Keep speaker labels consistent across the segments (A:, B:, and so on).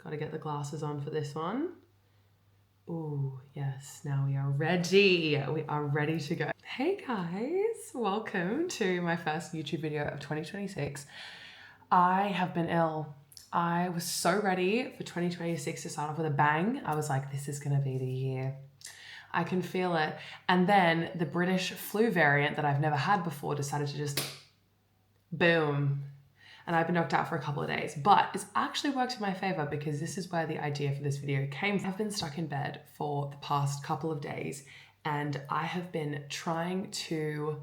A: Got to get the glasses on for this one. Ooh, yes, now we are ready. We are ready to go. Hey guys, welcome to my first YouTube video of 2026. I have been ill. I was so ready for 2026 to start off with a bang. I was like, this is gonna be the year. I can feel it. And then the British flu variant that I've never had before decided to just boom. And I've been knocked out for a couple of days, but it's actually worked in my favor because this is where the idea for this video came from. I've been stuck in bed for the past couple of days and I have been trying to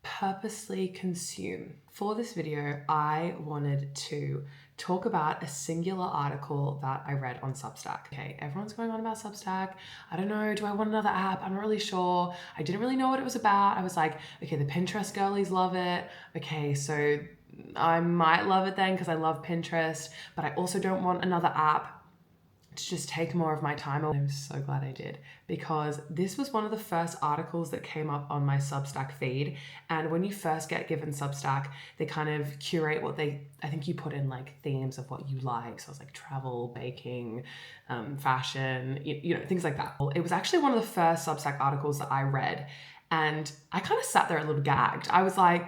A: purposely consume. For this video, I wanted to talk about a singular article that I read on Substack. Okay, everyone's going on about Substack. I don't know, do I want another app? I'm not really sure. I didn't really know what it was about. I was like, okay, the Pinterest girlies love it. Okay, so I might love it then because I love Pinterest, but I also don't want another app to just take more of my time. I'm so glad I did, because this was one of the first articles that came up on my Substack feed. And when you first get given Substack, they kind of curate what I think you put in like themes of what you like. So it's like travel, baking, fashion, you know, things like that. It was actually one of the first Substack articles that I read. And I kind of sat there a little gagged. I was like,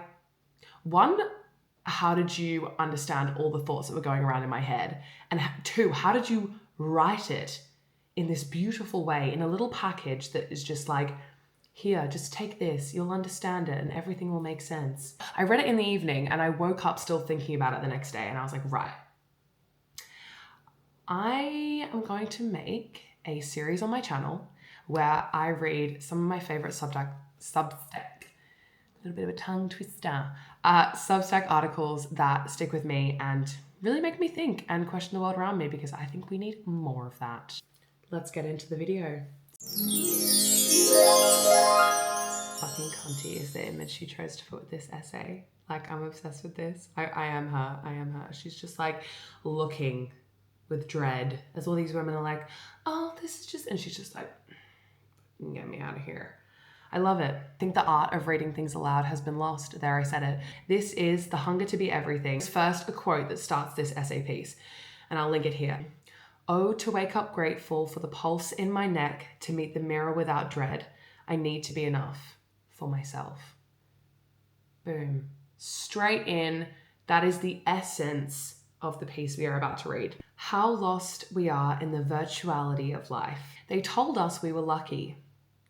A: one, how did you understand all the thoughts that were going around in my head? And two, how did you write it in this beautiful way, in a little package that is just like, here, just take this, you'll understand it and everything will make sense. I read it in the evening and I woke up still thinking about it the next day and I was like, right, I am going to make a series on my channel where I read some of my favorite Substack, a little bit of a tongue twister, Substack articles that stick with me and really make me think and question the world around me, because I think we need more of that. Let's get into the video. Fucking cunty is the image she chose to put with this essay. Like, I'm obsessed with this. I am her. She's just like looking with dread as all these women are like, oh, this is just, and she's just like, get me out of here. I love it. I think the art of reading things aloud has been lost. There, I said it. This is The Hunger to Be Everything. First, a quote that starts this essay piece, and I'll link it here. Oh, to wake up grateful for the pulse in my neck, to meet the mirror without dread. I need to be enough for myself. Boom. Straight in. That is the essence of the piece we are about to read. How lost we are in the virtuality of life. They told us we were lucky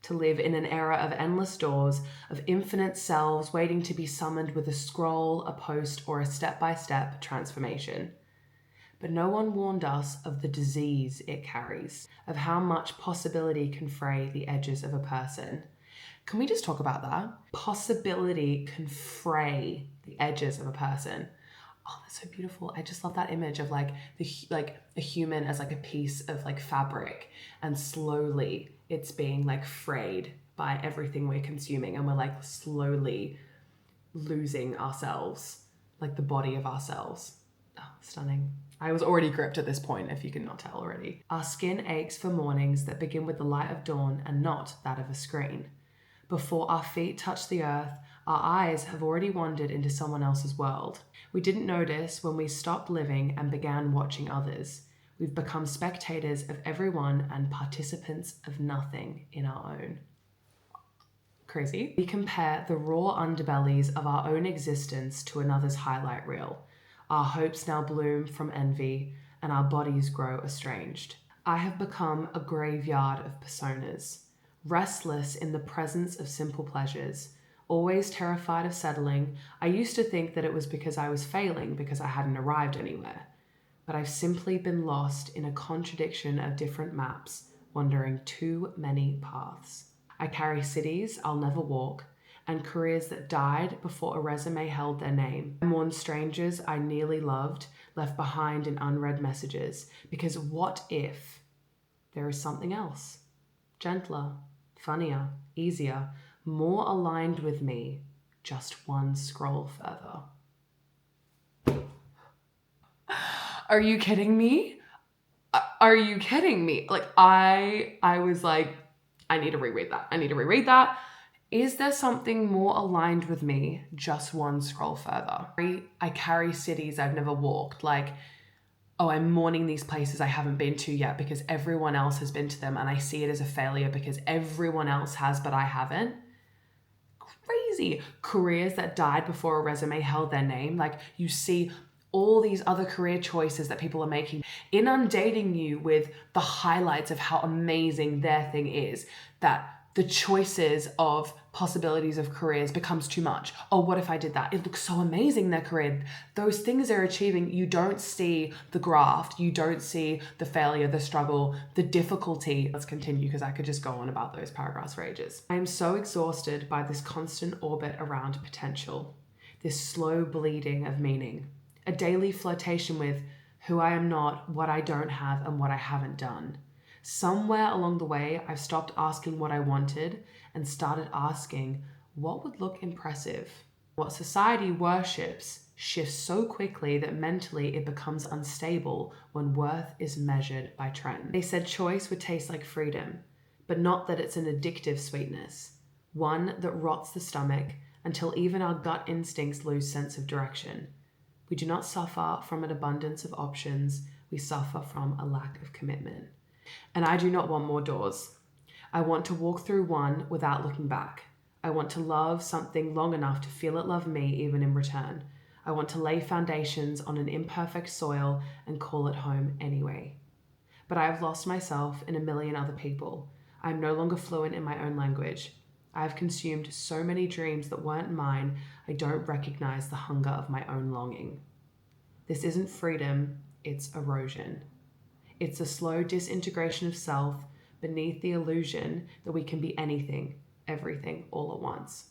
A: to live in an era of endless doors, of infinite selves waiting to be summoned with a scroll, a post, or a step-by-step transformation. But no one warned us of the disease it carries, of how much possibility can fray the edges of a person. Can we just talk about that? Possibility can fray the edges of a person. Oh, that's so beautiful. I just love that image of like a human as like a piece of like fabric, and slowly it's being like frayed by everything we're consuming, and we're like slowly losing ourselves, like the body of ourselves. Oh, stunning. I was already gripped at this point, if you can not tell already. Our skin aches for mornings that begin with the light of dawn and not that of a screen. Before our feet touch the earth, our eyes have already wandered into someone else's world. We didn't notice when we stopped living and began watching others. We've become spectators of everyone and participants of nothing in our own. Crazy. We compare the raw underbellies of our own existence to another's highlight reel. Our hopes now bloom from envy and our bodies grow estranged. I have become a graveyard of personas, restless in the presence of simple pleasures, always terrified of settling. I used to think that it was because I was failing, because I hadn't arrived anywhere. But I've simply been lost in a contradiction of different maps, wandering too many paths. I carry cities I'll never walk, and careers that died before a resume held their name. I mourn strangers I nearly loved, left behind in unread messages, because what if there is something else? Gentler, funnier, easier, more aligned with me, just one scroll further. Are you kidding me? Are you kidding me? Like, I was like, I need to reread that. Is there something more aligned with me, just one scroll further? I carry cities I've never walked. Like, oh, I'm mourning these places I haven't been to yet because everyone else has been to them and I see it as a failure because everyone else has, but I haven't. Crazy. Careers that died before a resume held their name. Like, you see all these other career choices that people are making, inundating you with the highlights of how amazing their thing is, that the choices of possibilities of careers becomes too much. Oh, what if I did that? It looks so amazing, their career. Those things they're achieving, you don't see the graft, you don't see the failure, the struggle, the difficulty. Let's continue because I could just go on about those paragraphs for ages. I am so exhausted by this constant orbit around potential, this slow bleeding of meaning, a daily flirtation with who I am not, what I don't have, and what I haven't done. Somewhere along the way, I've stopped asking what I wanted and started asking what would look impressive. What society worships shifts so quickly that mentally it becomes unstable when worth is measured by trend. They said choice would taste like freedom, but not that it's an addictive sweetness, one that rots the stomach until even our gut instincts lose sense of direction. We do not suffer from an abundance of options, we suffer from a lack of commitment. And I do not want more doors. I want to walk through one without looking back. I want to love something long enough to feel it love me even in return. I want to lay foundations on an imperfect soil and call it home anyway. But I have lost myself in a million other people. I am no longer fluent in my own language. I have consumed so many dreams that weren't mine, I don't recognize the hunger of my own longing. This isn't freedom, it's erosion. It's a slow disintegration of self beneath the illusion that we can be anything, everything, all at once.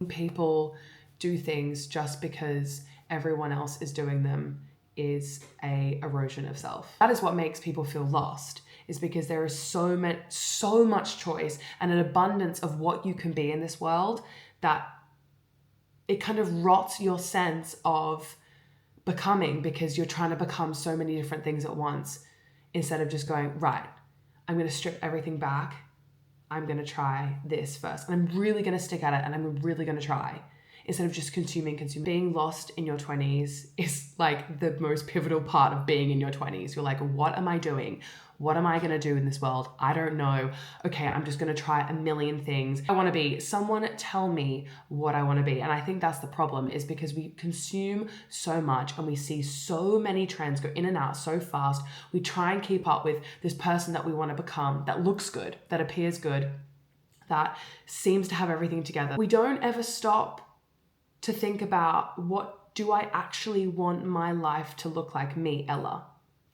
A: People do things just because everyone else is doing them is a erosion of self. That is what makes people feel lost, is because there is so much choice and an abundance of what you can be in this world that it kind of rots your sense of becoming, because you're trying to become so many different things at once. Instead of just going, right, I'm going to strip everything back. I'm going to try this first. And I'm really going to stick at it and I'm really going to try. Instead of just consuming. Being lost in your 20s is like the most pivotal part of being in your 20s. You're like, what am I doing? What am I going to do in this world? I don't know. Okay, I'm just going to try a million things. I want to be. Someone tell me what I want to be. And I think that's the problem, is because we consume so much and we see so many trends go in and out so fast. We try and keep up with this person that we want to become, that looks good, that appears good, that seems to have everything together. We don't ever stop to think about, what do I actually want my life to look like, me, Ella,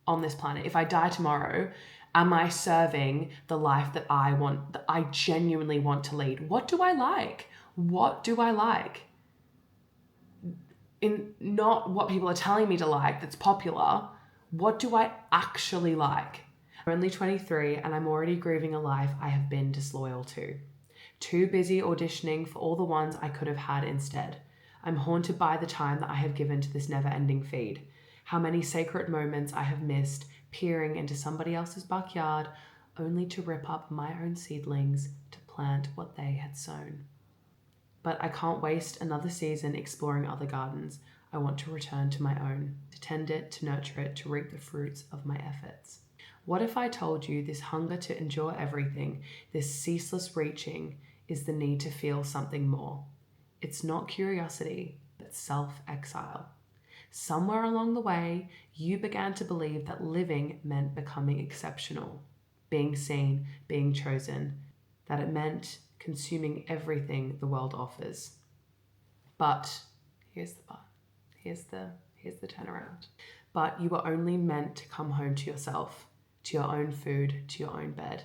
A: on this planet? If I die tomorrow, am I serving the life that I want, that I genuinely want to lead? What do I like? What do I like? In not what people are telling me to like that's popular. What do I actually like? I'm only 23 and I'm already grieving a life I have been disloyal to. Too busy auditioning for all the ones I could have had instead. I'm haunted by the time that I have given to this never-ending feed. How many sacred moments I have missed peering into somebody else's backyard only to rip up my own seedlings to plant what they had sown. But I can't waste another season exploring other gardens. I want to return to my own, to tend it, to nurture it, to reap the fruits of my efforts. What if I told you this hunger to endure everything, this ceaseless reaching, is the need to feel something more? It's not curiosity, but self-exile. Somewhere along the way, you began to believe that living meant becoming exceptional, being seen, being chosen, that it meant consuming everything the world offers. But here's the but. Here's the turnaround. But you were only meant to come home to yourself, to your own food, to your own bed.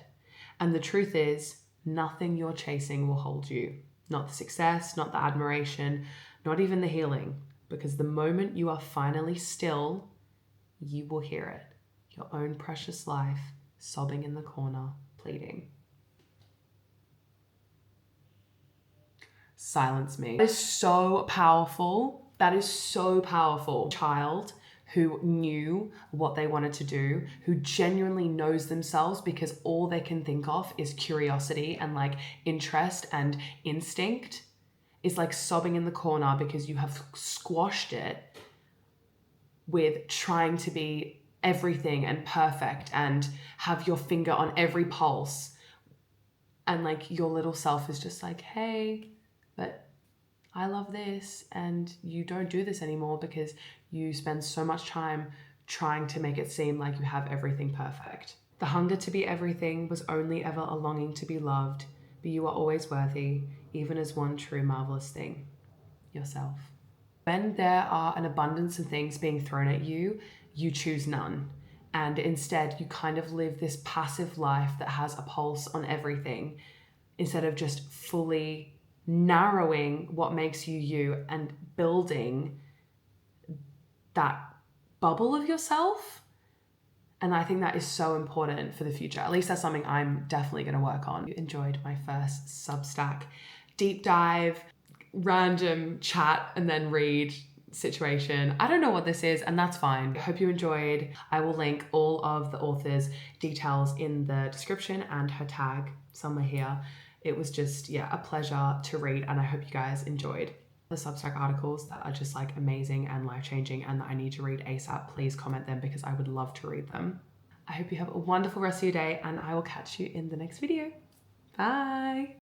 A: And the truth is, nothing you're chasing will hold you. Not the success, not the admiration, not even the healing. Because the moment you are finally still, you will hear it. Your own precious life sobbing in the corner, pleading. Silence me. That is so powerful. That is so powerful. Child who knew what they wanted to do, who genuinely knows themselves, because all they can think of is curiosity and like interest and instinct, is like sobbing in the corner because you have squashed it with trying to be everything and perfect and have your finger on every pulse. And like your little self is just like, hey, but I love this, and you don't do this anymore because you spend so much time trying to make it seem like you have everything perfect. The hunger to be everything was only ever a longing to be loved, but you are always worthy, even as one true marvelous thing, yourself. When there are an abundance of things being thrown at you, you choose none. And instead, you kind of live this passive life that has a pulse on everything, instead of just fully narrowing what makes you you and building that bubble of yourself. And I think that is so important for the future. At least that's something I'm definitely going to work on. You enjoyed my first Substack deep dive, random chat and then read situation. I don't know what this is, and that's fine. I hope you enjoyed. I will link all of the author's details in the description and her tag somewhere here. It was just, yeah, a pleasure to read, and I hope you guys enjoyed the Substack articles that are just like amazing and life-changing and that I need to read ASAP. Please comment them because I would love to read them. I hope you have a wonderful rest of your day, and I will catch you in the next video. Bye.